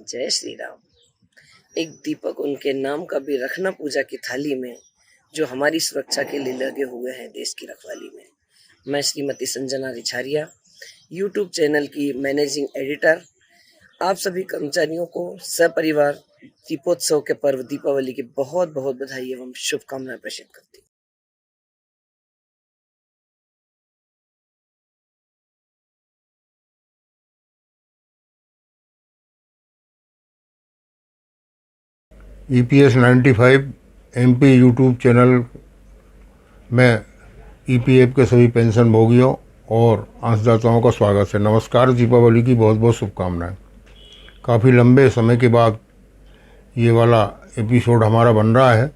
जय श्री राम। एक दीपक उनके नाम का भी रखना पूजा की थाली में, जो हमारी सुरक्षा के लिए लगे हुए हैं देश की रखवाली में। मैं श्रीमती संजना रिछारिया, यूट्यूब चैनल की मैनेजिंग एडिटर, आप सभी कर्मचारियों को सपरिवार दीपोत्सव के पर्व दीपावली की बहुत बहुत बधाई एवं शुभकामनाएं प्रेषित करती हूँ। EPS 95 MP यूट्यूब चैनल में EPF के सभी पेंशन भोगियों और अंशदाताओं का स्वागत है। नमस्कार, दीपावली की बहुत बहुत शुभकामनाएं। काफ़ी लंबे समय के बाद ये वाला एपिसोड हमारा बन रहा है।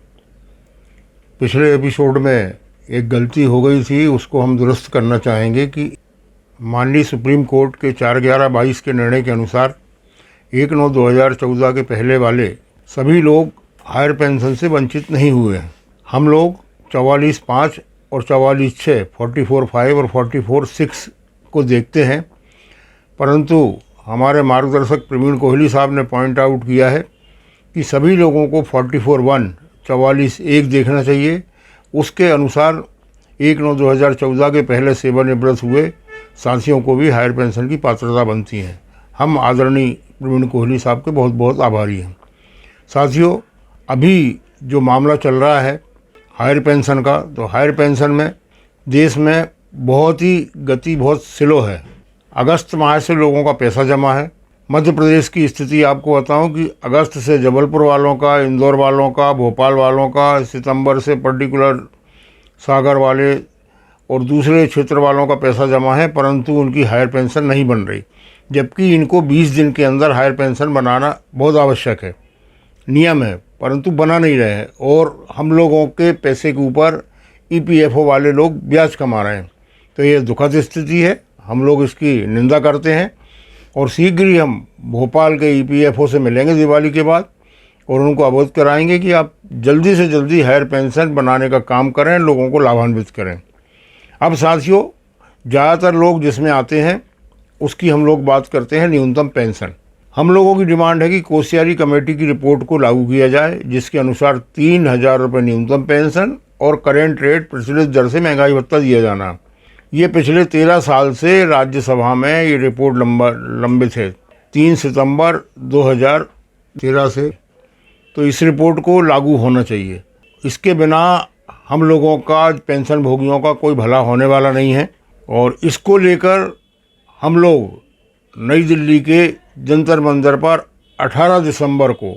पिछले एपिसोड में एक गलती हो गई थी, उसको हम दुरुस्त करना चाहेंगे कि माननीय सुप्रीम कोर्ट के 4/11/22 के निर्णय के अनुसार 1/9/2014 के पहले वाले सभी लोग हायर पेंशन से वंचित नहीं हुए हैं। हम लोग 44(5) और 44(6) 44(5) और 44(6) को देखते हैं, परंतु हमारे मार्गदर्शक प्रवीण कोहली साहब ने पॉइंट आउट किया है कि सभी लोगों को 44(1) 44(1) देखना चाहिए। उसके अनुसार 1/9/2014 के पहले सेवानिवृत्त हुए साथियों को भी हायर पेंशन की पात्रता बनती है। हम आदरणीय प्रवीण कोहली साहब के बहुत बहुत आभारी हैं। साथियों, अभी जो मामला चल रहा है हायर पेंशन का, तो हायर पेंशन में देश में बहुत ही गति बहुत स्लो है। अगस्त माह से लोगों का पैसा जमा है। मध्य प्रदेश की स्थिति आपको बताऊं कि अगस्त से जबलपुर वालों का, इंदौर वालों का, भोपाल वालों का, सितंबर से पर्टिकुलर सागर वाले और दूसरे क्षेत्र वालों का पैसा जमा है, परंतु उनकी हायर पेंशन नहीं बन रही, जबकि इनको 20 दिन के अंदर हायर पेंशन बनाना बहुत आवश्यक है, नियम है, परंतु बना नहीं रहे हैं। और हम लोगों के पैसे के ऊपर EPFO वाले लोग ब्याज कमा रहे हैं। तो ये दुखद स्थिति है, हम लोग इसकी निंदा करते हैं और शीघ्र ही हम भोपाल के EPFO से मिलेंगे दिवाली के बाद और उनको अवगत कराएंगे कि आप जल्दी से जल्दी हायर पेंशन बनाने का काम करें, लोगों को लाभान्वित करें। अब साथियों, ज़्यादातर लोग जिसमें आते हैं उसकी हम लोग बात करते हैं न्यूनतम पेंशन। हम लोगों की डिमांड है कि कोश्यारी कमेटी की रिपोर्ट को लागू किया जाए, जिसके अनुसार 3,000 रुपये न्यूनतम पेंशन और करेंट रेट प्रचलित दर से महंगाई भत्ता दिया जाना। ये पिछले 13 साल से राज्यसभा में ये रिपोर्ट लंबित है, 3 सितंबर 2013 से। तो इस रिपोर्ट को लागू होना चाहिए। इसके बिना हम लोगों का, पेंशन भोगियों का कोई भला होने वाला नहीं है। और इसको लेकर हम लोग नई दिल्ली के जंतर मंतर पर 18 दिसंबर को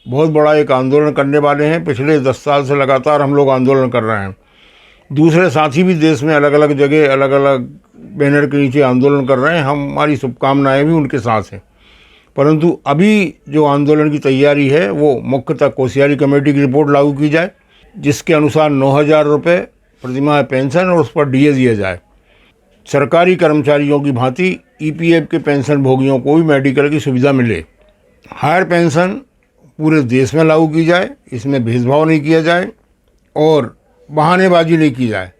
बहुत बड़ा एक आंदोलन करने वाले हैं। पिछले 10 साल से लगातार हम लोग आंदोलन कर रहे हैं। दूसरे साथी भी देश में अलग अलग जगह अलग अलग बैनर के नीचे आंदोलन कर रहे हैं। हमारी शुभकामनाएं भी उनके साथ हैं। परंतु अभी जो आंदोलन की तैयारी है वो मुख्यतः कोश्यारी कमेटी की रिपोर्ट लागू की जाए, जिसके अनुसार 9,000 रुपये प्रतिमाह पेंशन और उस पर DA दिया जाए। सरकारी कर्मचारियों की भांति EPF के पेंशन भोगियों को भी मेडिकल की सुविधा मिले। हायर पेंशन पूरे देश में लागू की जाए, इसमें भेदभाव नहीं किया जाए और बहानेबाजी नहीं की जाए।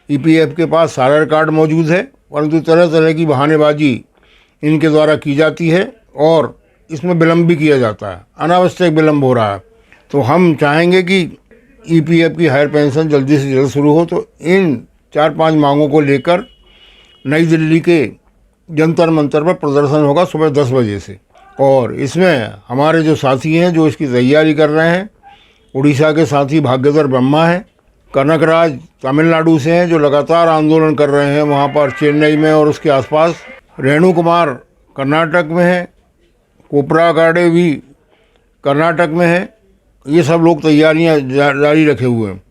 EPF के पास सारा कार्ड मौजूद है, परंतु तरह तरह की बहानेबाजी इनके द्वारा की जाती है और इसमें विलम्ब भी किया जाता है, अनावश्यक विलम्ब हो रहा है। तो हम चाहेंगे कि EPF की हायर पेंशन जल्दी से जल्द शुरू हो। तो इन 4-5 मांगों को लेकर नई दिल्ली के जंतर मंतर पर प्रदर्शन होगा सुबह 10 बजे से। और इसमें हमारे जो साथी हैं जो इसकी तैयारी कर रहे हैं, उड़ीसा के साथी भाग्यधर ब्रह्मा हैं, कनकराज तमिलनाडु से हैं जो लगातार आंदोलन कर रहे हैं वहाँ पर चेन्नई में और उसके आसपास, रेणु कुमार कर्नाटक में है, कोपरागाड़े भी कर्नाटक में है। ये सब लोग तैयारियाँ जारी रखे हुए हैं।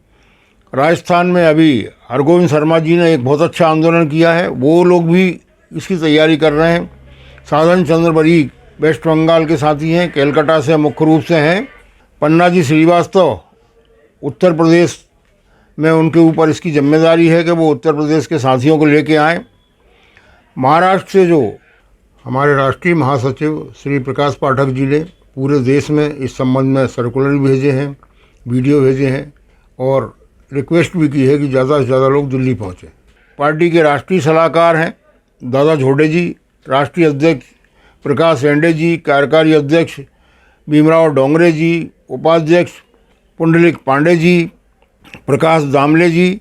राजस्थान में अभी हरगोविंद शर्मा जी ने एक बहुत अच्छा आंदोलन किया है, वो लोग भी इसकी तैयारी कर रहे हैं। साधन चंद्र बरीक वेस्ट बंगाल के साथी हैं, केलकटा से मुख्य रूप से हैं। पन्ना जी श्रीवास्तव उत्तर प्रदेश में, उनके ऊपर इसकी जिम्मेदारी है कि वो उत्तर प्रदेश के साथियों को लेके आएँ। महाराष्ट्र से जो हमारे राष्ट्रीय महासचिव श्री प्रकाश पाठक जी ने पूरे देश में इस संबंध में सर्कुलर भेजे हैं, वीडियो भेजे हैं और रिक्वेस्ट भी की है कि ज़्यादा से ज़्यादा लोग दिल्ली पहुँचें। पार्टी के राष्ट्रीय सलाहकार हैं दादा झोड़े जी, राष्ट्रीय अध्यक्ष प्रकाश रेंडे जी, कार्यकारी अध्यक्ष भीमराव डोंगरे जी, उपाध्यक्ष पुंडलिक पांडे जी, प्रकाश दामले जी,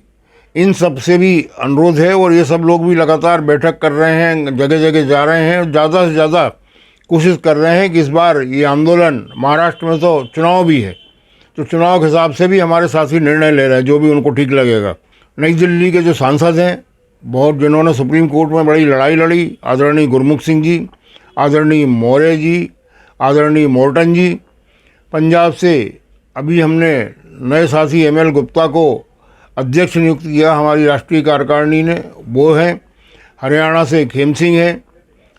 इन सब से भी अनुरोध है। और ये सब लोग भी लगातार बैठक कर रहे हैं, जगह जगह जा रहे हैं, ज़्यादा से ज़्यादा कोशिश कर रहे हैं कि इस बार ये आंदोलन, महाराष्ट्र में तो चुनाव भी है, तो चुनाव के हिसाब से भी हमारे साथी निर्णय ले रहे हैं जो भी उनको ठीक लगेगा। नई दिल्ली के जो सांसद हैं, बहुत जिन्होंने सुप्रीम कोर्ट में बड़ी लड़ाई लड़ी, आदरणीय गुरमुख सिंह जी, आदरणीय मौर्य जी, आदरणीय मोर्टन जी। पंजाब से अभी हमने नए साथी ML गुप्ता को अध्यक्ष नियुक्त किया हमारी राष्ट्रीय कार्यकारिणी ने, वो हैं। हरियाणा से खेम सिंह हैं,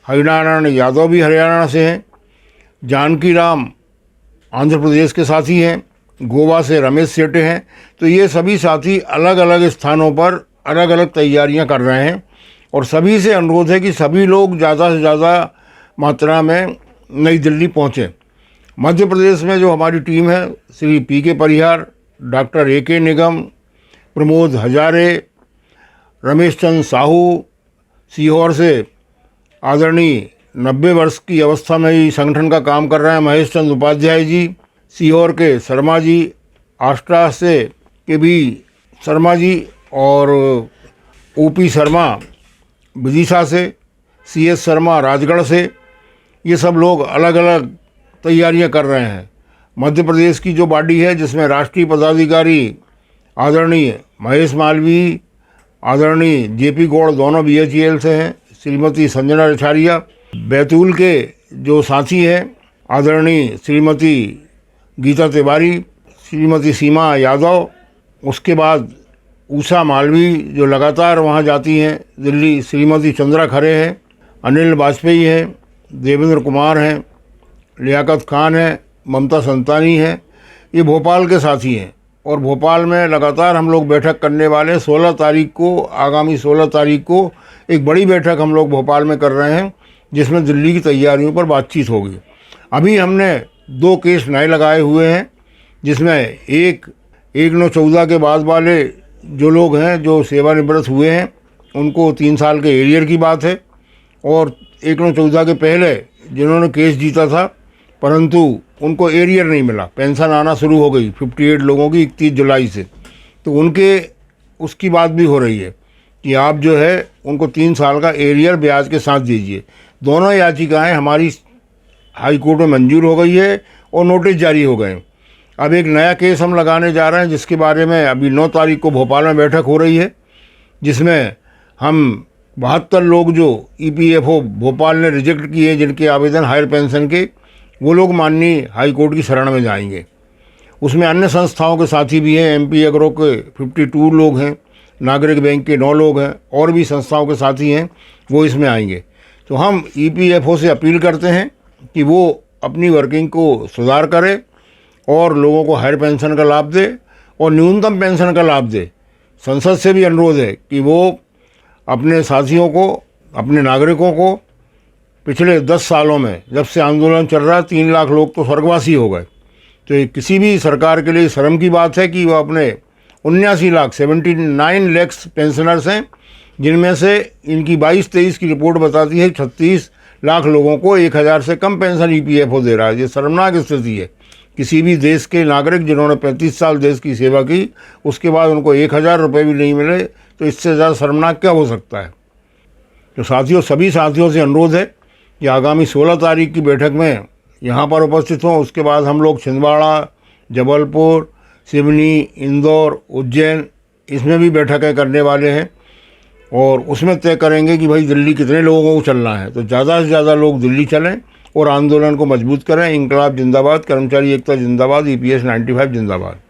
हरिनारायण यादव भी हरियाणा से हैं, जानकी राम आंध्र प्रदेश के साथी हैं, गोवा से रमेश सेठे हैं। तो ये सभी साथी अलग अलग स्थानों पर अलग अलग तैयारियां कर रहे हैं और सभी से अनुरोध है कि सभी लोग ज़्यादा से ज़्यादा मात्रा में नई दिल्ली पहुँचें। मध्य प्रदेश में जो हमारी टीम है, श्री PK परिहार, डॉक्टर AK निगम, प्रमोद हजारे, रमेश चंद्र साहू, सीहोर से आदरणीय 90 वर्ष की अवस्था में ही संगठन का काम कर रहे हैं महेश चंद्र उपाध्याय जी, सीहोर के शर्मा जी, आष्टा से के भी शर्मा जी और OP शर्मा विदिशा से, CS शर्मा राजगढ़ से, ये सब लोग अलग अलग तैयारियां कर रहे हैं। मध्य प्रदेश की जो बॉडी है जिसमें राष्ट्रीय पदाधिकारी आदरणीय महेश मालवीय, आदरणीय JP गौड़ दोनों BHEL से हैं, श्रीमती संजना रिछारिया। बैतूल के जो साथी हैं आदरणीय श्रीमती गीता तिवारी, श्रीमती सीमा यादव, उसके बाद उषा मालवी जो लगातार वहाँ जाती हैं दिल्ली, श्रीमती चंद्रा खरे हैं, अनिल वाजपेयी हैं, देवेंद्र कुमार हैं, लियाकत खान है, ममता संतानी है, ये भोपाल के साथी हैं। और भोपाल में लगातार हम लोग बैठक करने वाले हैं। 16 तारीख को, आगामी 16 तारीख को एक बड़ी बैठक हम लोग भोपाल में कर रहे हैं जिसमें दिल्ली की तैयारियों पर बातचीत होगी। अभी हमने 2 केस नए लगाए हुए हैं जिसमें एक 1914 के बाद वाले जो लोग हैं जो सेवानिवृत्त हुए हैं उनको 3 साल के एरियर की बात है, और 1914 के पहले जिन्होंने केस जीता था परंतु उनको एरियर नहीं मिला, पेंशन आना शुरू हो गई 58 लोगों की 31 जुलाई से, तो उनके उसकी बात भी हो रही है कि आप जो है उनको 3 साल का एरियर ब्याज के साथ दीजिए। दोनों याचिकाएं हमारी हाई कोर्ट में मंजूर हो गई है और नोटिस जारी हो गए। अब एक नया केस हम लगाने जा रहे हैं जिसके बारे में अभी 9 तारीख को भोपाल में बैठक हो रही है, जिसमें हम 72 लोग जो EPFO भोपाल ने रिजेक्ट किए जिनके आवेदन हायर पेंशन के, वो लोग माननीय हाई कोर्ट की शरण में जाएंगे। उसमें अन्य संस्थाओं के साथी भी हैं, MP एग्रो के 52 लोग हैं, नागरिक बैंक के 9 लोग हैं, और भी संस्थाओं के साथी हैं, वो इसमें आएंगे। तो हम EPFO से अपील करते हैं कि वो अपनी वर्किंग को सुधार करे और लोगों को हायर पेंशन का लाभ दे और न्यूनतम पेंशन का लाभ दे। संसद से भी अनुरोध है कि वो अपने साथियों को, अपने नागरिकों को, पिछले 10 सालों में जब से आंदोलन चल रहा है 3 लाख लोग तो स्वर्गवासी हो गए। तो ये किसी भी सरकार के लिए शर्म की बात है कि वो अपने 79 लाख 79 लैक्स पेंशनर्स हैं, जिनमें से इनकी 22-23 की रिपोर्ट बताती है 36 लाख लोगों को 1000 से कम पेंशन EPFO दे रहा है। ये शर्मनाक स्थिति है। किसी भी देश के नागरिक जिन्होंने 35 साल देश की सेवा की, उसके बाद उनको 1000 रुपये भी नहीं मिले, तो इससे ज़्यादा शर्मनाक क्या हो सकता है। तो साथियों, सभी साथियों से अनुरोध है कि आगामी 16 तारीख की बैठक में यहाँ पर उपस्थित हों। उसके बाद हम लोग छिंदवाड़ा, जबलपुर, सिवनी, इंदौर, उज्जैन, इसमें भी बैठकें करने वाले हैं और उसमें तय करेंगे कि भाई दिल्ली कितने लोगों को चलना है। तो ज़्यादा से ज़्यादा लोग दिल्ली चलें और आंदोलन को मजबूत करें। इंकलाब जिंदाबाद, कर्मचारी एकता जिंदाबाद, EPS 95 जिंदाबाद।